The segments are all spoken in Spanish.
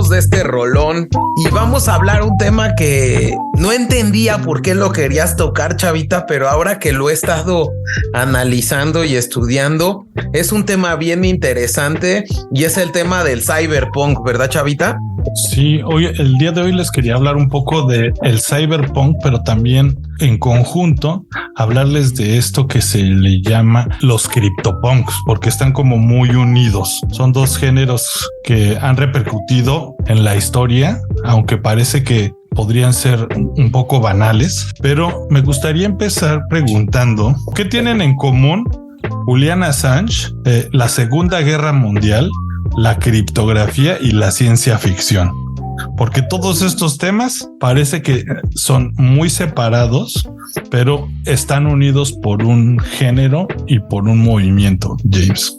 regresamos de este rolón y vamos a hablar un tema que no entendía por qué lo querías tocar, Chavita, pero ahora que lo he estado analizando y estudiando, es un tema bien interesante y es el tema del cyberpunk, ¿verdad, Chavita? Sí, el día de hoy les quería hablar un poco de el cyberpunk, pero también en conjunto hablarles de esto que se le llama los CryptoPunks, porque están como muy unidos. Son dos géneros que han repercutido en la historia, aunque parece que podrían ser un poco banales, pero me gustaría empezar preguntando ¿qué tienen en común Julian Assange, la Segunda Guerra Mundial, la criptografía y la ciencia ficción? Porque todos estos temas parece que son muy separados, pero están unidos por un género y por un movimiento, James.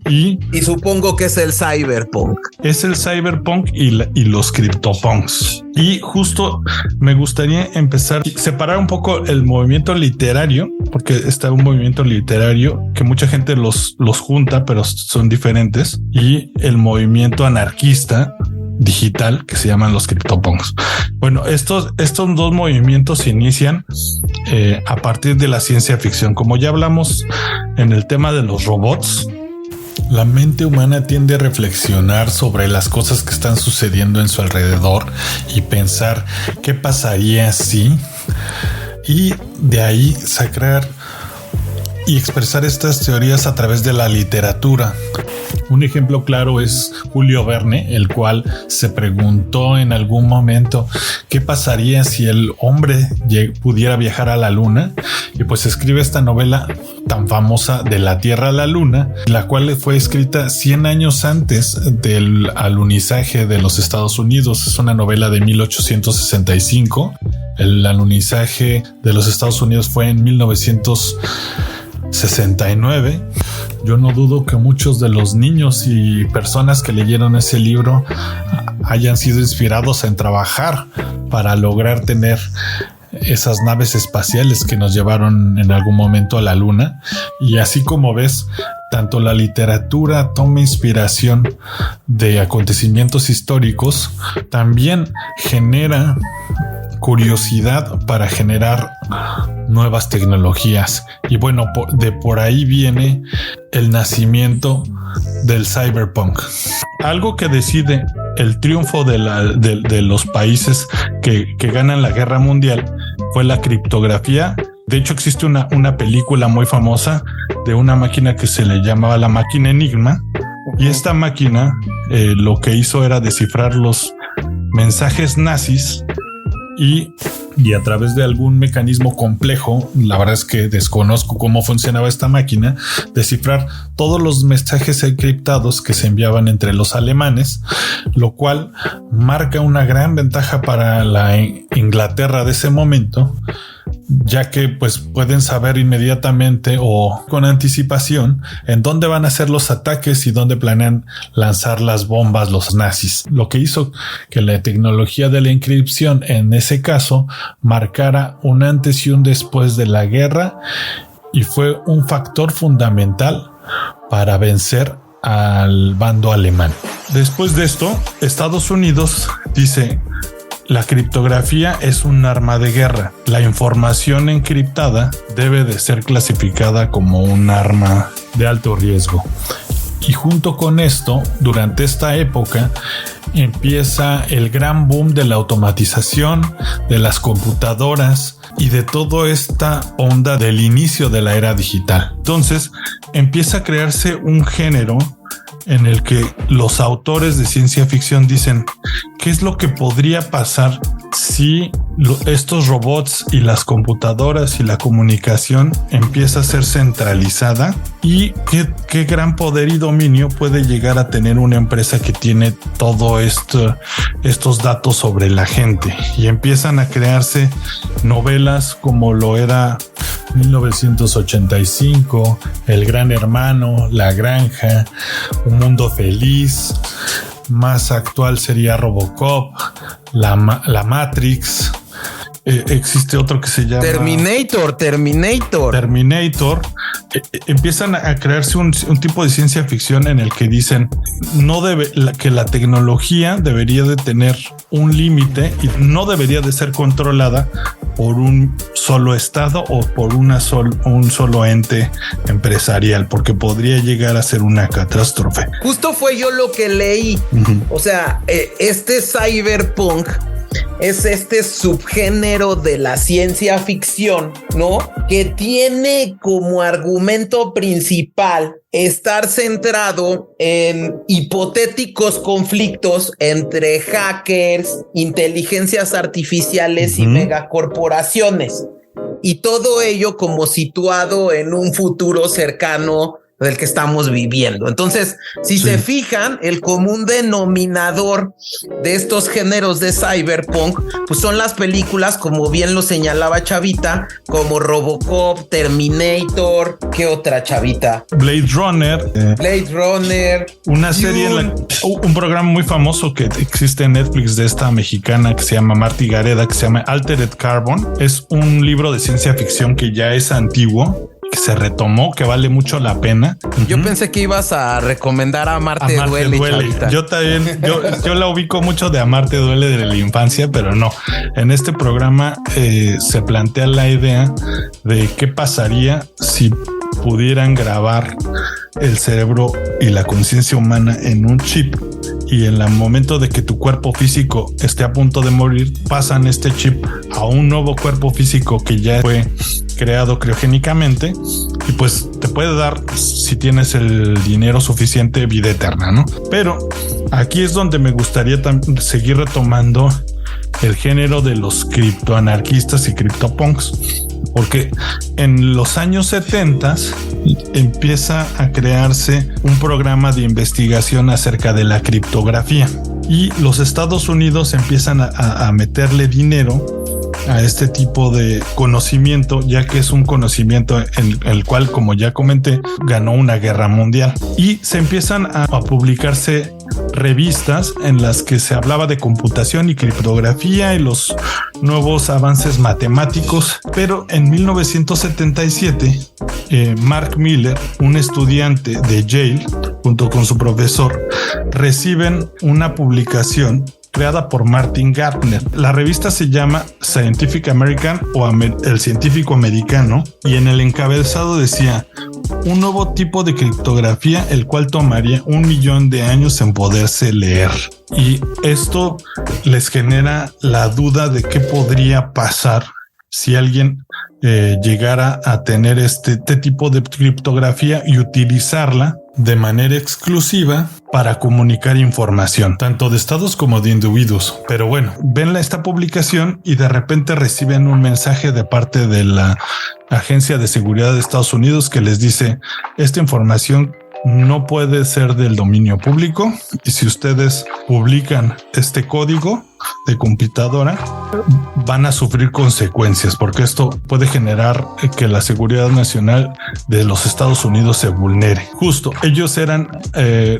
Y supongo que es el cyberpunk. Es el cyberpunk y los CryptoPunks. Y justo me gustaría empezar a separar un poco el movimiento literario, porque está un movimiento literario que mucha gente los junta, pero son diferentes, y el movimiento anarquista digital que se llaman los CryptoPunks. Bueno, estos dos movimientos se inician a partir de la ciencia ficción. Como ya hablamos en el tema de los robots, la mente humana tiende a reflexionar sobre las cosas que están sucediendo en su alrededor y pensar qué pasaría si, y de ahí sacar y expresar estas teorías a través de la literatura. Un ejemplo claro es Julio Verne, el cual se preguntó en algún momento qué pasaría si el hombre pudiera viajar a la luna, y pues escribe esta novela tan famosa de la Tierra a la Luna, la cual fue escrita 100 años antes del alunizaje de los Estados Unidos. Es una novela de 1865. El alunizaje de los Estados Unidos fue en 1969. Yo no dudo que muchos de los niños y personas que leyeron ese libro hayan sido inspirados en trabajar para lograr tener esas naves espaciales que nos llevaron en algún momento a la luna. Y así como ves, tanto la literatura toma inspiración de acontecimientos históricos, también genera curiosidad para generar nuevas tecnologías. Y bueno, por ahí viene el nacimiento del cyberpunk. Algo que decide el triunfo de los países que ganan la guerra mundial fue la criptografía. De hecho, existe una película muy famosa de una máquina que se le llamaba la máquina Enigma, y esta máquina lo que hizo era descifrar los mensajes nazis y a través de algún mecanismo complejo, la verdad es que desconozco cómo funcionaba esta máquina, descifrar todos los mensajes encriptados que se enviaban entre los alemanes, lo cual marca una gran ventaja para la Inglaterra de ese momento, ya que pues pueden saber inmediatamente o con anticipación en dónde van a ser los ataques y dónde planean lanzar las bombas los nazis, lo que hizo que la tecnología de la encripción en ese caso marcara un antes y un después de la guerra, y fue un factor fundamental para vencer al bando alemán. Después de esto, Estados Unidos dice: la criptografía es un arma de guerra. La información encriptada debe de ser clasificada como un arma de alto riesgo. Y junto con esto, durante esta época, empieza el gran boom de la automatización, de las computadoras y de toda esta onda del inicio de la era digital. Entonces, empieza a crearse un género en el que los autores de ciencia ficción dicen: ¿qué es lo que podría pasar si estos robots y las computadoras y la comunicación empieza a ser centralizada? ¿Y qué gran poder y dominio puede llegar a tener una empresa que tiene todo estos datos sobre la gente? Y empiezan a crearse novelas como lo era 1985, El Gran Hermano, La Granja, Un Mundo Feliz. Más actual sería Robocop, la Matrix. existe otro que se llama Terminator. Empiezan a crearse un tipo de ciencia ficción en el que dicen que la tecnología debería de tener un límite y no debería de ser controlada por un solo estado o por un solo ente empresarial, porque podría llegar a ser una catástrofe. Justo fue yo lo que leí. O sea, este cyberpunk es este subgénero de la ciencia ficción, ¿no? Que tiene como argumento principal estar centrado en hipotéticos conflictos entre hackers, inteligencias artificiales y megacorporaciones. Y todo ello como situado en un futuro cercano del que estamos viviendo. Entonces, si se fijan, el común denominador de estos géneros de cyberpunk, pues son las películas, como bien lo señalaba Chavita, como Robocop, Terminator, ¿qué otra, Chavita? Blade Runner. Una serie, un programa muy famoso que existe en Netflix de esta mexicana que se llama Marty Gareda, que se llama Altered Carbon. Es un libro de ciencia ficción que ya es antiguo, que se retomó, que vale mucho la pena. Yo pensé que ibas a recomendar a Amarte Duele. Yo también, yo la ubico mucho de Amarte Duele de la infancia, pero no. En este programa se plantea la idea de qué pasaría si pudieran grabar el cerebro y la conciencia humana en un chip, y en el momento de que tu cuerpo físico esté a punto de morir, pasan este chip a un nuevo cuerpo físico que ya fue creado criogénicamente, y pues te puede dar, si tienes el dinero suficiente, vida eterna, ¿no? Pero aquí es donde me gustaría seguir retomando el género de los criptoanarquistas y criptopunks, porque en los años 70 empieza a crearse un programa de investigación acerca de la criptografía, y los Estados Unidos empiezan a meterle dinero a este tipo de conocimiento, ya que es un conocimiento en el cual, como ya comenté, ganó una guerra mundial, y se empiezan a publicarse revistas en las que se hablaba de computación y criptografía y los nuevos avances matemáticos. Pero en 1977, Mark Miller, un estudiante de Yale, junto con su profesor, reciben una publicación creada por Martin Gardner. La revista se llama Scientific American o El Científico Americano, y en el encabezado decía: un nuevo tipo de criptografía el cual tomaría 1 millón de años en poderse leer. Y esto les genera la duda de qué podría pasar si alguien llegara a tener este tipo de criptografía y utilizarla de manera exclusiva para comunicar información, tanto de estados como de individuos. Pero bueno, ven esta publicación y de repente reciben un mensaje de parte de la Agencia de Seguridad de Estados Unidos que les dice: esta información no puede ser del dominio público, y si ustedes publican este código de computadora van a sufrir consecuencias, porque esto puede generar que la seguridad nacional de los Estados Unidos se vulnere. Justo, ellos eran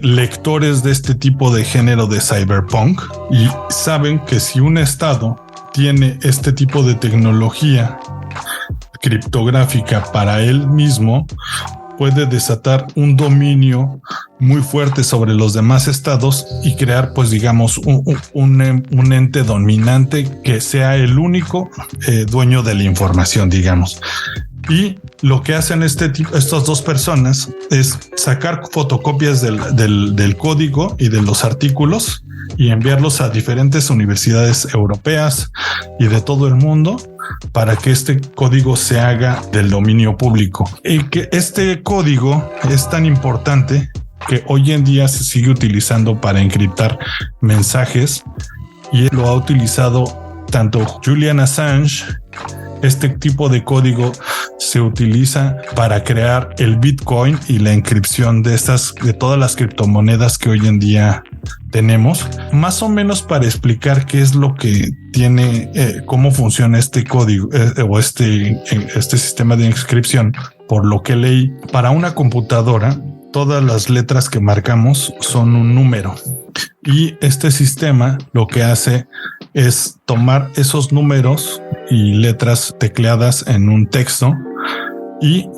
lectores de este tipo de género de cyberpunk, y saben que si un estado tiene este tipo de tecnología criptográfica para él mismo, puede desatar un dominio muy fuerte sobre los demás estados y crear, pues digamos, un ente dominante que sea el único dueño de la información, digamos. Y lo que hacen estas dos personas es sacar fotocopias del código y de los artículos y enviarlos a diferentes universidades europeas y de todo el mundo para que este código se haga del dominio público. Y que este código es tan importante que hoy en día se sigue utilizando para encriptar mensajes, y lo ha utilizado tanto Julian Assange. Este tipo de código se utiliza para crear el Bitcoin y la encripción de todas las criptomonedas que hoy en día tenemos, más o menos para explicar qué es lo que tiene, cómo funciona este código o este sistema de inscripción. Por lo que leí, para una computadora, todas las letras que marcamos son un número, y este sistema lo que hace es tomar esos números y letras tecleadas en un texto y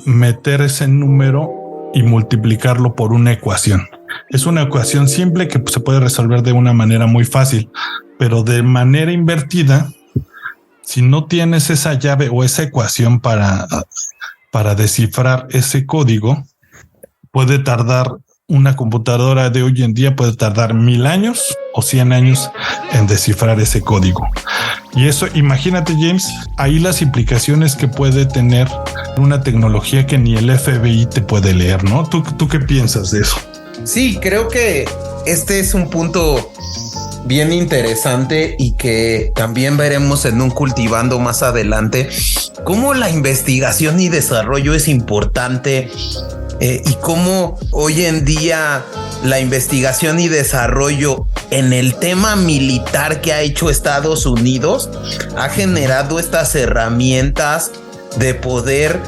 meter ese número y multiplicarlo por una ecuación. Es una ecuación simple que se puede resolver de una manera muy fácil, pero de manera invertida, si no tienes esa llave o esa ecuación para descifrar ese código, puede tardar, una computadora de hoy en día puede tardar 1000 años o 100 años en descifrar ese código. Y eso, imagínate, James, ahí las implicaciones que puede tener una tecnología que ni el FBI te puede leer, ¿no? ¿Tú qué piensas de eso? Sí, creo que este es un punto bien interesante y que también veremos en un Cultivando más adelante, cómo la investigación y desarrollo es importante. Y cómo hoy en día la investigación y desarrollo en el tema militar que ha hecho Estados Unidos ha generado estas herramientas de poder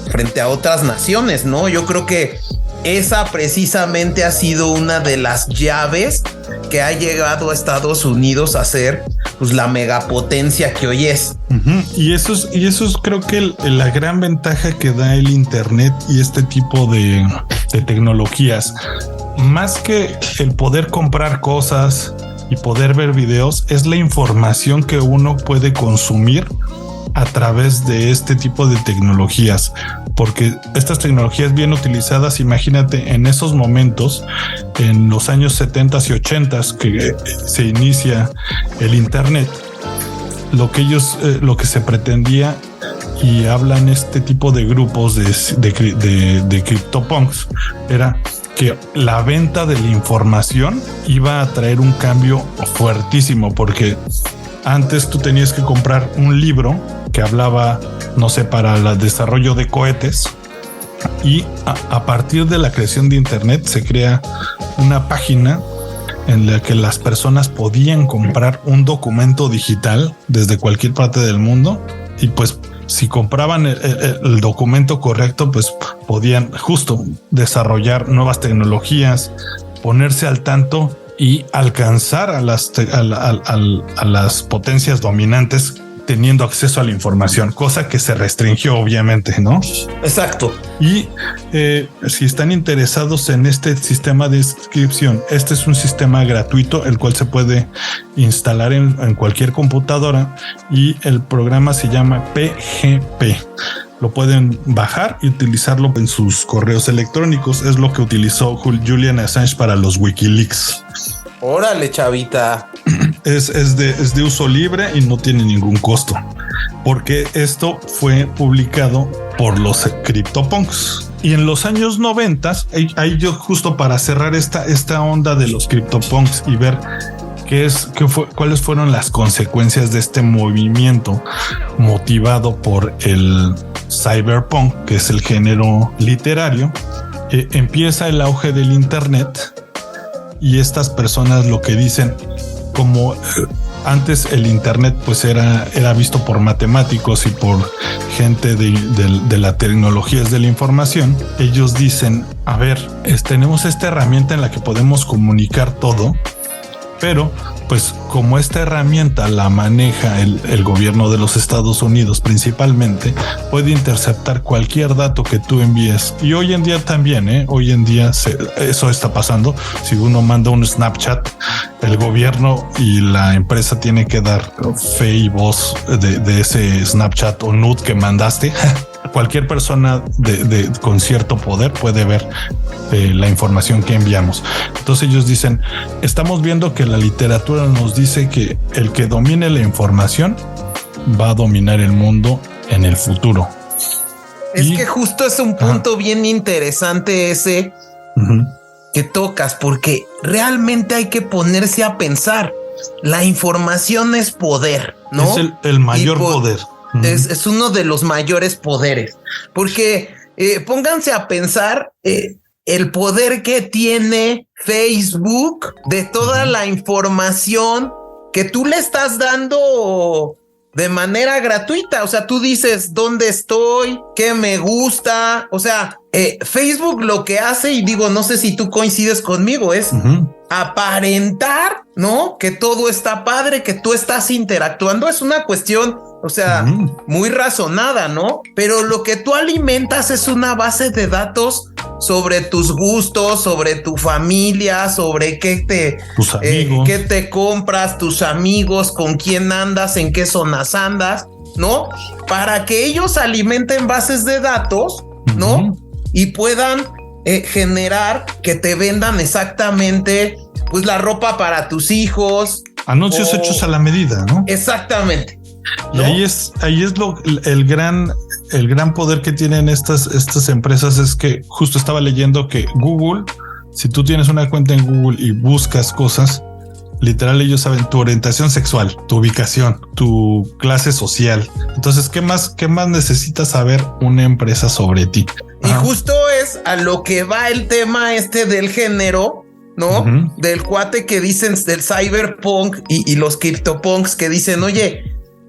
frente a otras naciones, ¿no? Yo creo que esa precisamente ha sido una de las llaves que ha llegado a Estados Unidos a ser, pues, la megapotencia que hoy es. Y eso es creo que la gran ventaja que da el Internet y este tipo de tecnologías. Más que el poder comprar cosas y poder ver videos, es la información que uno puede consumir a través de este tipo de tecnologías, porque estas tecnologías bien utilizadas, imagínate en esos momentos, en los años 70 y 80 que se inicia el Internet, lo que se pretendía, y hablan este tipo de grupos de CryptoPunks, era que la venta de la información iba a traer un cambio fuertísimo, porque antes tú tenías que comprar un libro que hablaba, no sé, para el desarrollo de cohetes, y a partir de la creación de Internet se crea una página en la que las personas podían comprar un documento digital desde cualquier parte del mundo, y pues si compraban el documento correcto, pues podían justo desarrollar nuevas tecnologías, ponerse al tanto y alcanzar a las potencias dominantes teniendo acceso a la información, cosa que se restringió obviamente, ¿no? Exacto. Y si están interesados en este sistema de inscripción, este es un sistema gratuito, el cual se puede instalar en cualquier computadora, y el programa se llama PGP. Lo pueden bajar y utilizarlo en sus correos electrónicos. Es lo que utilizó Julian Assange para los WikiLeaks. Órale, chavita. Es de uso libre y no tiene ningún costo, porque esto fue publicado por los CryptoPunks. Y en los años 90, ahí yo justo para cerrar esta onda de los CryptoPunks y ver cuáles fueron las consecuencias de este movimiento motivado por el cyberpunk, que es el género literario, empieza el auge del Internet, y estas personas lo que dicen, como antes el Internet pues era visto por matemáticos y por gente de las tecnologías de la información, ellos dicen, a ver, tenemos esta herramienta en la que podemos comunicar todo, pero pues como esta herramienta la maneja el gobierno de los Estados Unidos principalmente, puede interceptar cualquier dato que tú envíes. Y hoy en día también, hoy en día eso está pasando. Si uno manda un Snapchat, el gobierno y la empresa tiene que dar fe y voz de ese Snapchat o nude que mandaste. Cualquier persona con cierto poder puede ver la información que enviamos. Entonces ellos dicen, estamos viendo que la literatura nos dice que el que domine la información va a dominar el mundo en el futuro. Es que justo es un punto bien interesante ese que tocas, porque realmente hay que ponerse a pensar. La información es poder, ¿no? Es el mayor poder. Es uno de los mayores poderes, porque pónganse a pensar el poder que tiene Facebook de toda la información que tú le estás dando de manera gratuita. O sea, tú dices dónde estoy, qué me gusta. O sea, Facebook lo que hace, y digo, no sé si tú coincides conmigo, es aparentar, ¿no? Que todo está padre, que tú estás interactuando. Es una cuestión, o sea, muy razonada, ¿no? Pero lo que tú alimentas es una base de datos sobre tus gustos, sobre tu familia, sobre tus amigos, qué te compras, tus amigos, con quién andas, en qué zonas andas, ¿no? Para que ellos alimenten bases de datos, ¿no? Y puedan generar que te vendan exactamente pues la ropa para tus hijos. Anuncios hechos a la medida, ¿no? Exactamente. ¿No? Y ahí es el gran poder que tienen estas empresas. Es que justo estaba leyendo que Google, si tú tienes una cuenta en Google y buscas cosas, literal ellos saben tu orientación sexual, tu ubicación, tu clase social. Entonces, ¿qué más necesita saber una empresa sobre ti? Y justo es a lo que va el tema del género, ¿no? Del cuate que dicen del cyberpunk y los CryptoPunks que dicen, oye,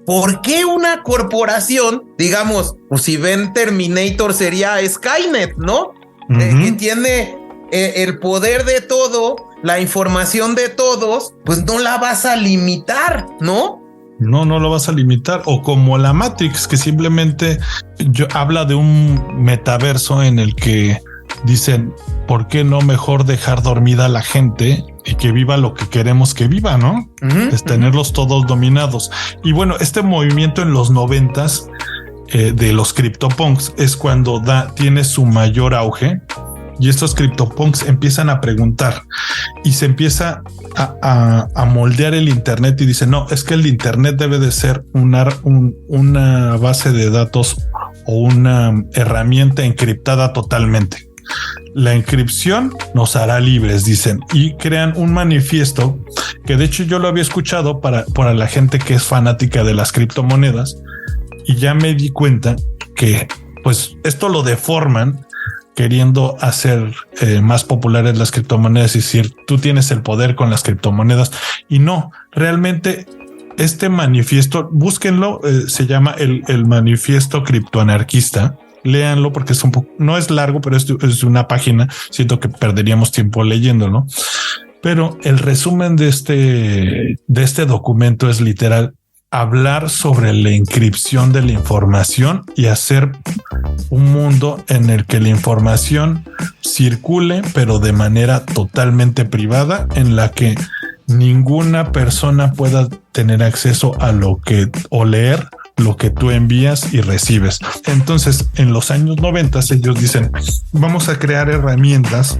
¿por qué una corporación, digamos, pues si ven Terminator sería Skynet, ¿no? Que tiene el poder de todo, la información de todos, pues no la vas a limitar, ¿no? No lo vas a limitar. O como la Matrix, que simplemente habla de un metaverso en el que dicen, ¿por qué no mejor dejar dormida a la gente y que viva lo que queremos que viva, ¿no? Es tenerlos todos dominados. Y bueno, este movimiento en los 90s de los CryptoPunks es cuando tiene su mayor auge. Y estos CryptoPunks empiezan a preguntar y se empieza a moldear el Internet y dicen, no, es que el Internet debe de ser una base de datos o una herramienta encriptada totalmente. La encripción nos hará libres, dicen, y crean un manifiesto que de hecho yo lo había escuchado para la gente que es fanática de las criptomonedas, y ya me di cuenta que pues esto lo deforman queriendo hacer más populares las criptomonedas y decir, tú tienes el poder con las criptomonedas. Y no, realmente este manifiesto, búsquenlo, se llama el manifiesto criptoanarquista. Léanlo porque es no es largo, pero es una página. Siento que perderíamos tiempo leyéndolo. Pero el resumen de este documento es literal hablar sobre la encripción de la información y hacer un mundo en el que la información circule, pero de manera totalmente privada, en la que ninguna persona pueda tener acceso a o leer lo que tú envías y recibes. Entonces, en los años 90 ellos dicen, vamos a crear herramientas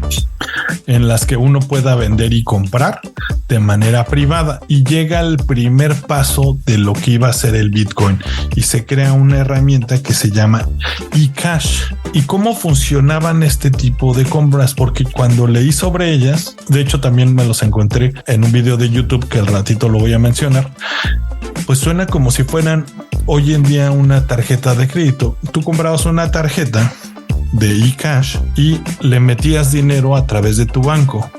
en las que uno pueda vender y comprar de manera privada, y llega el primer paso de lo que iba a ser el Bitcoin y se crea una herramienta que se llama eCash. ¿Y cómo funcionaban este tipo de compras? Porque cuando leí sobre ellas, de hecho también me los encontré en un video de YouTube que al ratito lo voy a mencionar, pues suena como si fueran hoy en día una tarjeta de crédito. Tú comprabas una tarjeta de eCash y le metías dinero a través de tu banco,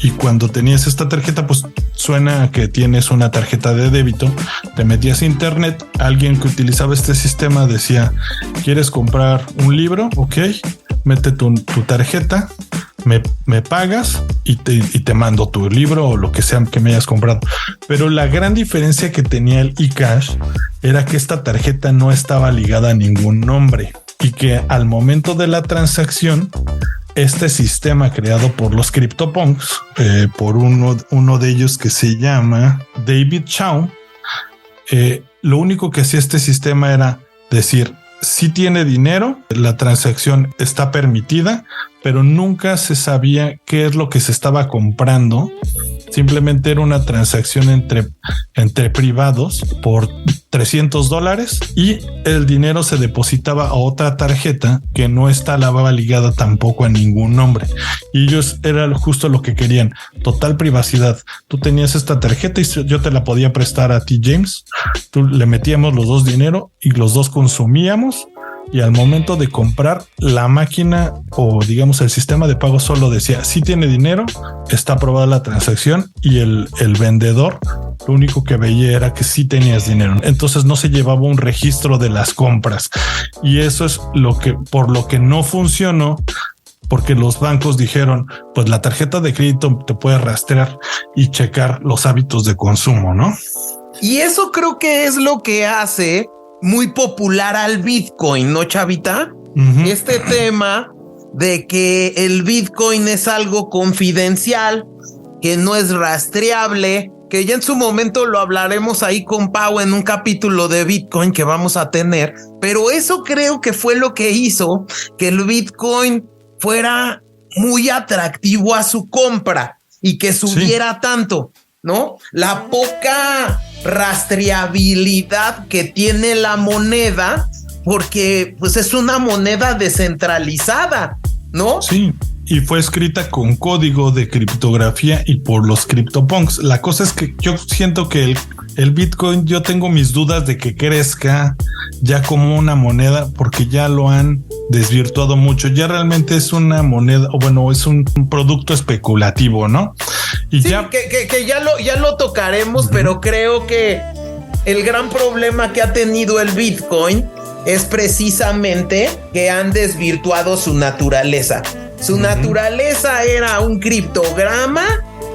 y cuando tenías esta tarjeta, pues suena a que tienes una tarjeta de débito, te metías a internet, alguien que utilizaba este sistema decía, ¿quieres comprar un libro? Ok, mete tu tarjeta, me pagas y te mando tu libro o lo que sea que me hayas comprado. Pero la gran diferencia que tenía el eCash era que esta tarjeta no estaba ligada a ningún nombre, y que al momento de la transacción, este sistema creado por los CryptoPunks, por uno de ellos que se llama David Chaum, lo único que hacía este sistema era decir, sí tiene dinero, la transacción está permitida, pero nunca se sabía qué es lo que se estaba comprando. Simplemente era una transacción entre privados por $300, y el dinero se depositaba a otra tarjeta que no estaba ligada tampoco a ningún nombre. Y ellos era justo lo que querían, total privacidad. Tú tenías esta tarjeta y yo te la podía prestar a ti, James. Tú le metíamos los dos dinero y los dos consumíamos, y al momento de comprar, la máquina o digamos el sistema de pago solo decía si tiene dinero, está aprobada la transacción, y el vendedor lo único que veía era que sí tenías dinero. Entonces no se llevaba un registro de las compras, y eso es por lo que no funcionó, porque los bancos dijeron, pues la tarjeta de crédito te puede rastrear y checar los hábitos de consumo, ¿no? Y eso creo que es lo que hace muy popular al Bitcoin, ¿no, Chavita? Uh-huh. Este tema de que el Bitcoin es algo confidencial, que no es rastreable, que ya en su momento lo hablaremos ahí con Pau en un capítulo de Bitcoin que vamos a tener, pero eso creo que fue lo que hizo que el Bitcoin fuera muy atractivo a su compra y que subiera tanto, ¿no? La poca rastreabilidad que tiene la moneda, porque pues es una moneda descentralizada, ¿no? Sí, y fue escrita con código de criptografía y por los CryptoPunks. La cosa es que yo siento que el Bitcoin, yo tengo mis dudas de que crezca ya como una moneda, porque ya lo han desvirtuado mucho. Ya realmente es una moneda, o bueno, es un producto especulativo, ¿no? Y sí, que ya lo tocaremos, pero creo que el gran problema que ha tenido el Bitcoin es precisamente que han desvirtuado su naturaleza. Su naturaleza era un criptograma,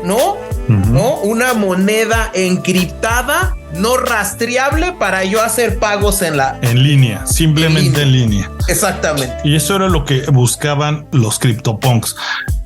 ¿no? ¿No? Una moneda encriptada, no rastreable, para yo hacer pagos en línea, simplemente en línea. Exactamente. Y eso era lo que buscaban los CryptoPunks.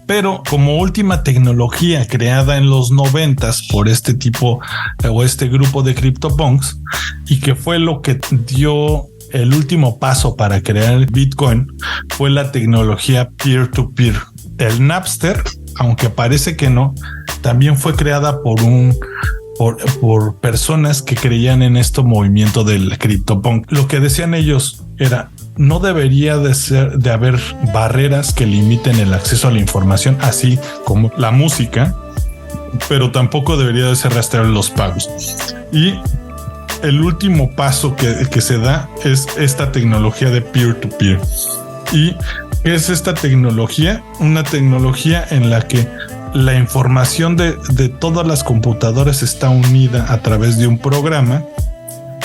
Pero como última tecnología creada en los 90s por este tipo o este grupo de CryptoPunks, y que fue lo que dio el último paso para crear el Bitcoin, fue la tecnología peer-to-peer. El Napster, aunque parece que no, también fue creada por personas que creían en este movimiento del CryptoPunk. Lo que decían ellos era: no debería de haber barreras que limiten el acceso a la información, así como la música, pero tampoco debería de ser rastreable los pagos. Y el último paso que se da es esta tecnología de peer-to-peer. ¿Y qué es esta tecnología? Una tecnología en la que la información de todas las computadoras está unida a través de un programa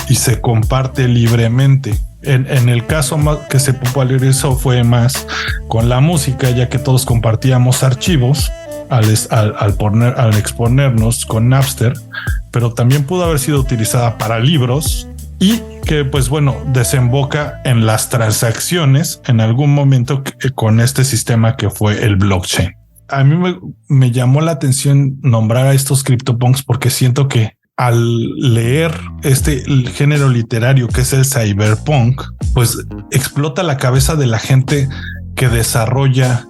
y se comparte libremente. En el caso más que se popularizó fue más con la música, ya que todos compartíamos archivos al exponernos con Napster, pero también pudo haber sido utilizada para libros, y que pues bueno, desemboca en las transacciones en algún momento con este sistema que fue el blockchain. A mí me llamó la atención nombrar a estos CryptoPunks porque siento que al leer el género literario que es el cyberpunk, pues explota la cabeza de la gente que desarrolla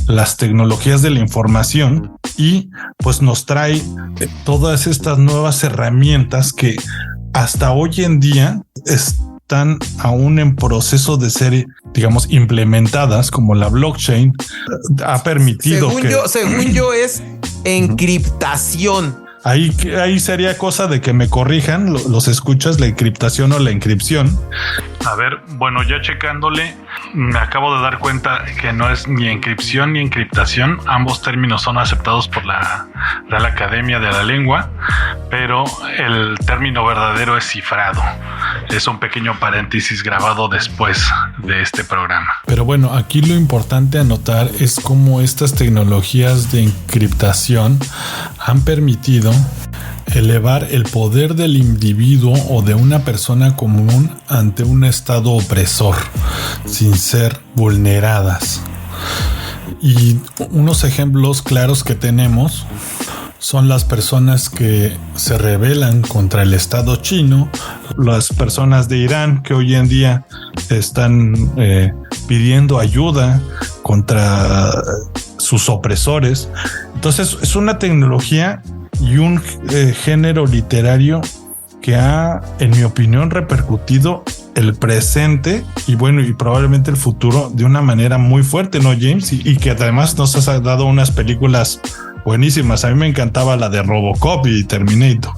las tecnologías de la información, y pues nos trae todas estas nuevas herramientas que hasta hoy en día están aún en proceso de ser, digamos, implementadas, como la blockchain ha permitido. Según yo es encriptación. Ahí sería cosa de que me corrijan los escuchas, la encriptación o la inscripción. A ver, bueno, ya checándole, me acabo de dar cuenta que no es ni encripción ni encriptación. Ambos términos son aceptados por la Real Academia de la Lengua, pero el término verdadero es cifrado. Es un pequeño paréntesis grabado después de este programa. Pero bueno, aquí lo importante a notar es cómo estas tecnologías de encriptación han permitido elevar el poder del individuo o de una persona común ante un estado opresor sin ser vulneradas. Y unos ejemplos claros que tenemos son las personas que se rebelan contra el Estado chino, las personas de Irán que hoy en día están pidiendo ayuda contra sus opresores. Entonces es una tecnología y un género literario que ha, en mi opinión, repercutido el presente y bueno, y probablemente el futuro de una manera muy fuerte, ¿no, James? Y que además nos has dado unas películas buenísimas. A mí me encantaba la de Robocop y Terminator,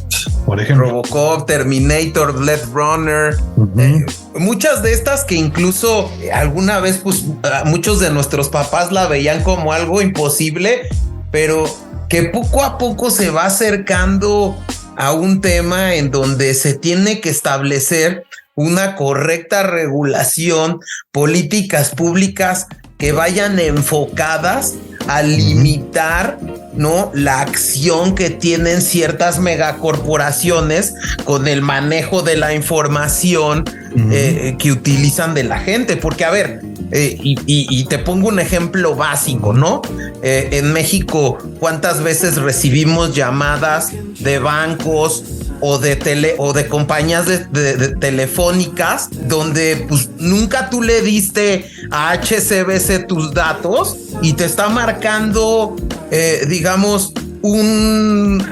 por ejemplo. Robocop, Terminator, Blade Runner. Muchas de estas que incluso alguna vez, pues, muchos de nuestros papás la veían como algo imposible, pero que poco a poco se va acercando a un tema en donde se tiene que establecer una correcta regulación, políticas públicas que vayan enfocadas a limitar, ¿no?, la acción que tienen ciertas megacorporaciones con el manejo de la información que utilizan de la gente. Porque, a ver, y te pongo un ejemplo básico, ¿no? En México, ¿cuántas veces recibimos llamadas de bancos o de compañías de telefónicas donde pues nunca tú le diste a HSBC tus datos y te está marcando digamos un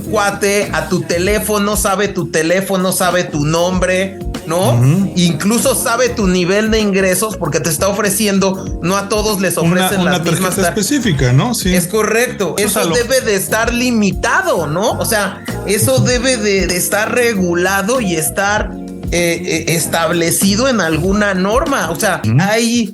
cuate a tu teléfono, sabe tu nombre, ¿no? Incluso sabe tu nivel de ingresos porque te está ofreciendo, no a todos les ofrecen una las mismas tarjeta específica, ¿no? Sí. Es correcto. Eso debe de estar limitado, ¿no? O sea, eso debe de estar regulado y estar establecido en alguna norma. O sea, hay,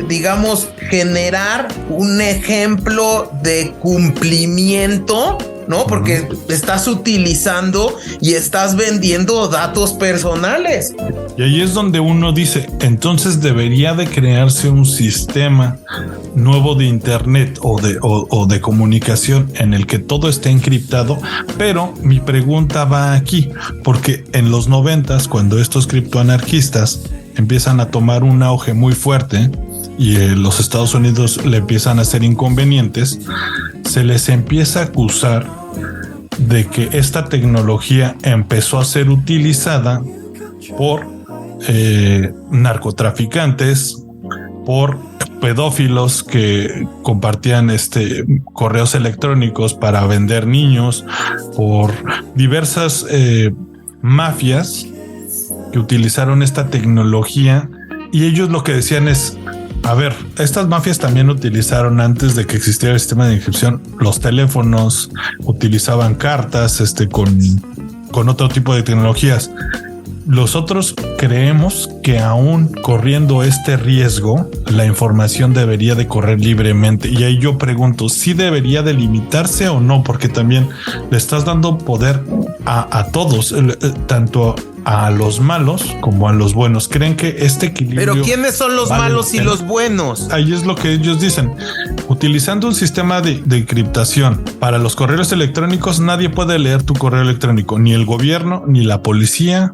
digamos, generar un ejemplo de cumplimiento, ¿no? Porque estás utilizando y estás vendiendo datos personales. Y ahí es donde uno dice, entonces debería de crearse un sistema nuevo de internet o de comunicación en el que todo esté encriptado. Pero mi pregunta va aquí, porque en los 90s, cuando estos criptoanarquistas empiezan a tomar un auge muy fuerte y los Estados Unidos le empiezan a hacer inconvenientes, se les empieza a acusar de que esta tecnología empezó a ser utilizada por narcotraficantes, por pedófilos que compartían correos electrónicos para vender niños, por diversas mafias que utilizaron esta tecnología. Y ellos lo que decían es, a ver, estas mafias también utilizaron, antes de que existiera el sistema de inscripción, los teléfonos, utilizaban cartas con otro tipo de tecnologías. Nosotros creemos que aún corriendo este riesgo, la información debería de correr libremente. Y ahí yo pregunto, ¿sí debería de limitarse o no? Porque también le estás dando poder a todos, tanto a los malos como a los buenos. ¿Creen que este equilibrio... Pero ¿quiénes son los malos y los buenos? Ahí es lo que ellos dicen. Utilizando un sistema de encriptación para los correos electrónicos, nadie puede leer tu correo electrónico, ni el gobierno, ni la policía,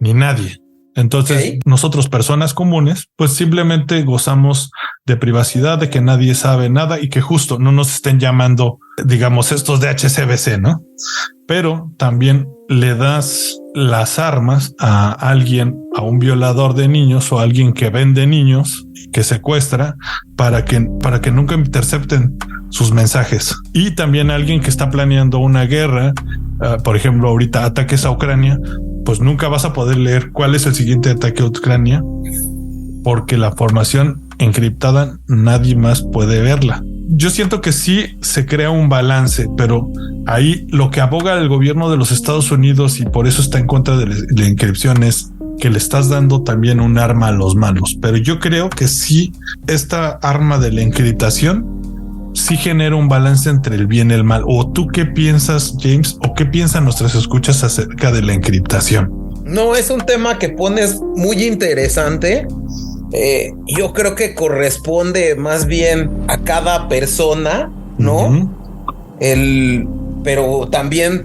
ni nadie. Entonces, nosotros, personas comunes, pues simplemente gozamos de privacidad, de que nadie sabe nada y que justo no nos estén llamando, digamos, estos de HSBC, ¿no? Pero también le das las armas a alguien, a un violador de niños o a alguien que vende niños, que secuestra, para que nunca intercepten sus mensajes. Y también a alguien que está planeando una guerra, por ejemplo, ahorita ataques a Ucrania, pues nunca vas a poder leer cuál es el siguiente ataque a Ucrania, porque la información encriptada nadie más puede verla. Yo siento que sí se crea un balance, pero ahí lo que aboga el gobierno de los Estados Unidos, y por eso está en contra de la encripción, es que le estás dando también un arma a los malos. Pero yo creo que sí, esta arma de la encriptación sí genera un balance entre el bien y el mal. ¿O tú qué piensas, James? ¿O qué piensan nuestras escuchas acerca de la encriptación? No, es un tema que pones muy interesante. Yo creo que corresponde más bien a cada persona, ¿no? Pero también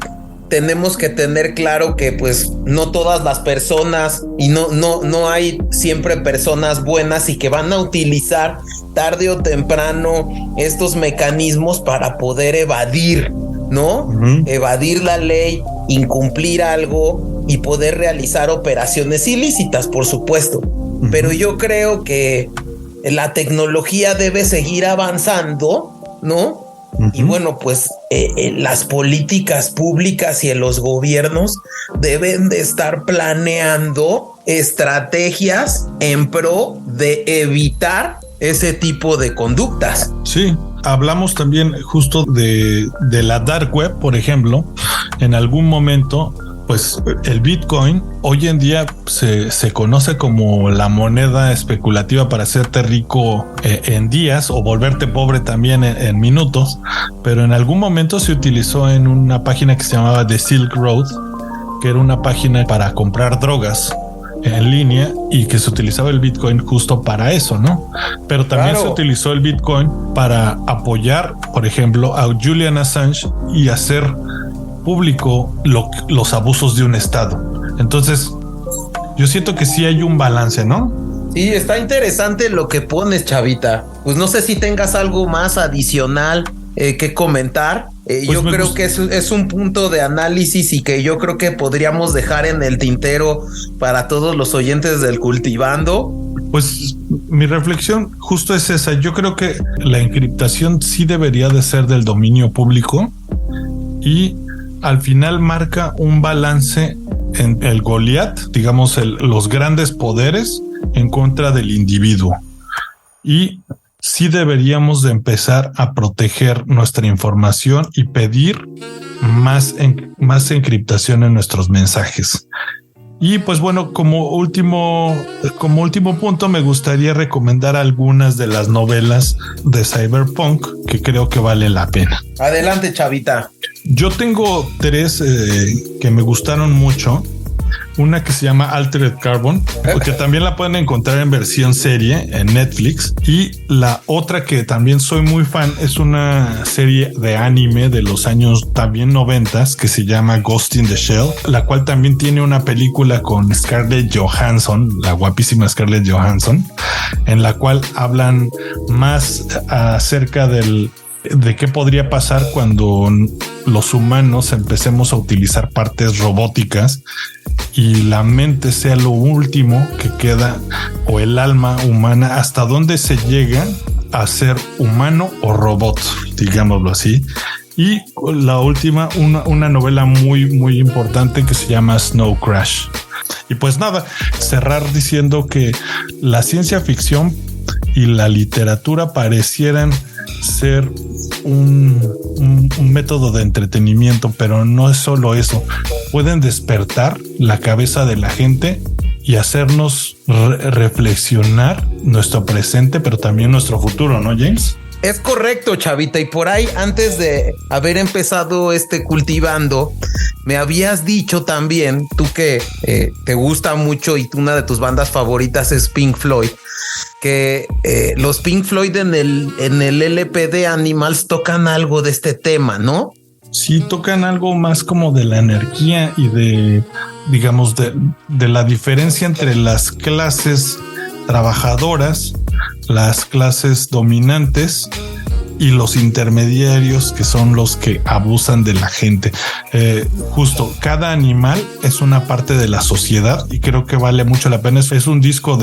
tenemos que tener claro que pues no todas las personas y no hay siempre personas buenas y que van a utilizar tarde o temprano estos mecanismos para poder evadir, ¿no? Evadir la ley, incumplir algo y poder realizar operaciones ilícitas, por supuesto. Pero yo creo que la tecnología debe seguir avanzando, ¿no? Y bueno, pues las políticas públicas y los gobiernos deben de estar planeando estrategias en pro de evitar ese tipo de conductas. Sí, hablamos también justo de la dark web, por ejemplo. En algún momento, pues el Bitcoin hoy en día se conoce como la moneda especulativa para hacerte rico en días o volverte pobre también en minutos, pero en algún momento se utilizó en una página que se llamaba The Silk Road, que era una página para comprar drogas en línea y que se utilizaba el Bitcoin justo para eso, ¿no? Pero también se utilizó el Bitcoin para apoyar, por ejemplo, a Julian Assange y hacer público los abusos de un estado. Entonces, yo siento que sí hay un balance, ¿no? Sí, está interesante lo que pones, Chavita. Pues no sé si tengas algo más adicional que comentar. Pues yo creo que es un punto de análisis y que yo creo que podríamos dejar en el tintero para todos los oyentes del Cultivando. Pues mi reflexión justo es esa. Yo creo que la encriptación sí debería de ser del dominio público y al final marca un balance en el Goliat, digamos, los grandes poderes en contra del individuo. Y sí deberíamos de empezar a proteger nuestra información y pedir más encriptación en nuestros mensajes. Y pues bueno, como último punto, me gustaría recomendar algunas de las novelas de Cyberpunk que creo que vale la pena. Adelante, Chavita. Yo tengo 3 que me gustaron mucho. Una que se llama Altered Carbon, porque también la pueden encontrar en versión serie en Netflix. Y la otra que también soy muy fan es una serie de anime de los años también 90s que se llama Ghost in the Shell, la cual también tiene una película con Scarlett Johansson, la guapísima Scarlett Johansson, en la cual hablan más acerca de qué podría pasar cuando los humanos empecemos a utilizar partes robóticas y la mente sea lo último que queda, o el alma humana, hasta dónde se llega a ser humano o robot, digámoslo así. Y la última, una novela muy, muy importante que se llama Snow Crash. Y pues nada, cerrar diciendo que la ciencia ficción y la literatura parecieran ser un método de entretenimiento, pero no es solo eso. Pueden despertar la cabeza de la gente y hacernos reflexionar nuestro presente, pero también nuestro futuro, ¿no, James? Es correcto, Chavita. Y por ahí, antes de haber empezado Cultivando, me habías dicho también, tú que te gusta mucho y una de tus bandas favoritas es Pink Floyd, que los Pink Floyd en el LP de Animals tocan algo de este tema, ¿no? Sí, tocan algo más como de la energía y de, digamos, de la diferencia entre las clases trabajadoras, las clases dominantes y los intermediarios, que son los que abusan de la gente. Justo cada animal es una parte de la sociedad y creo que vale mucho la pena. Es un disco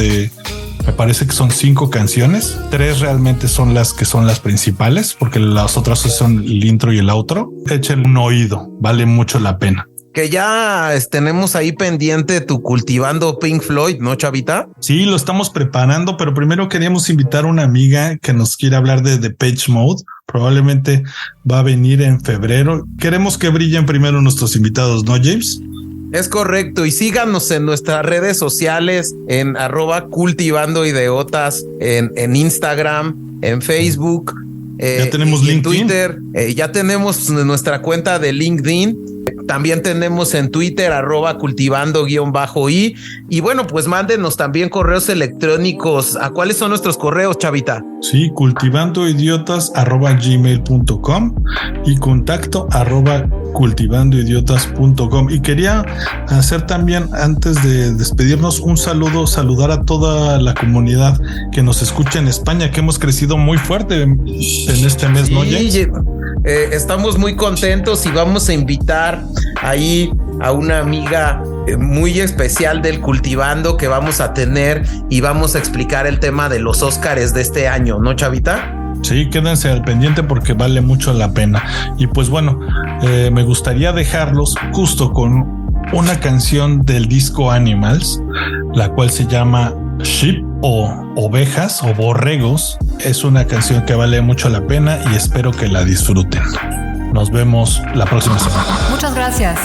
me parece que son 5 canciones. 3 realmente son las que son las principales, porque las otras son el intro y el outro. Echen un oído, vale mucho la pena. Que ya tenemos ahí pendiente tu Cultivando Pink Floyd, ¿no, Chavita? Sí, lo estamos preparando, pero primero queríamos invitar a una amiga que nos quiere hablar de Depeche Mode. Probablemente va a venir en febrero. Queremos que brillen primero nuestros invitados, ¿no, James? Es correcto, y síganos en nuestras redes sociales en @cultivandoidiotas en Instagram, en Facebook, ya tenemos LinkedIn, en Twitter, ya tenemos nuestra cuenta de LinkedIn, también tenemos en Twitter @cultivando_i, y bueno, pues mándenos también correos electrónicos. ¿A cuáles son nuestros correos, Chavita? Sí, cultivandoidiotas@gmail.com y contacto @cultivandoidiotas.com. Y quería hacer también, antes de despedirnos, saludar a toda la comunidad que nos escucha en España, que hemos crecido muy fuerte en este mes, ¿no, James? Estamos muy contentos y vamos a invitar ahí a una amiga muy especial del Cultivando que vamos a tener y vamos a explicar el tema de los Óscares de este año, ¿no, Chavita? Sí, quédense al pendiente porque vale mucho la pena. Y pues bueno, me gustaría dejarlos justo con una canción del disco Animals, la cual se llama Sheep, o Ovejas o Borregos. Es una canción que vale mucho la pena y espero que la disfruten. Nos vemos la próxima semana. Muchas gracias.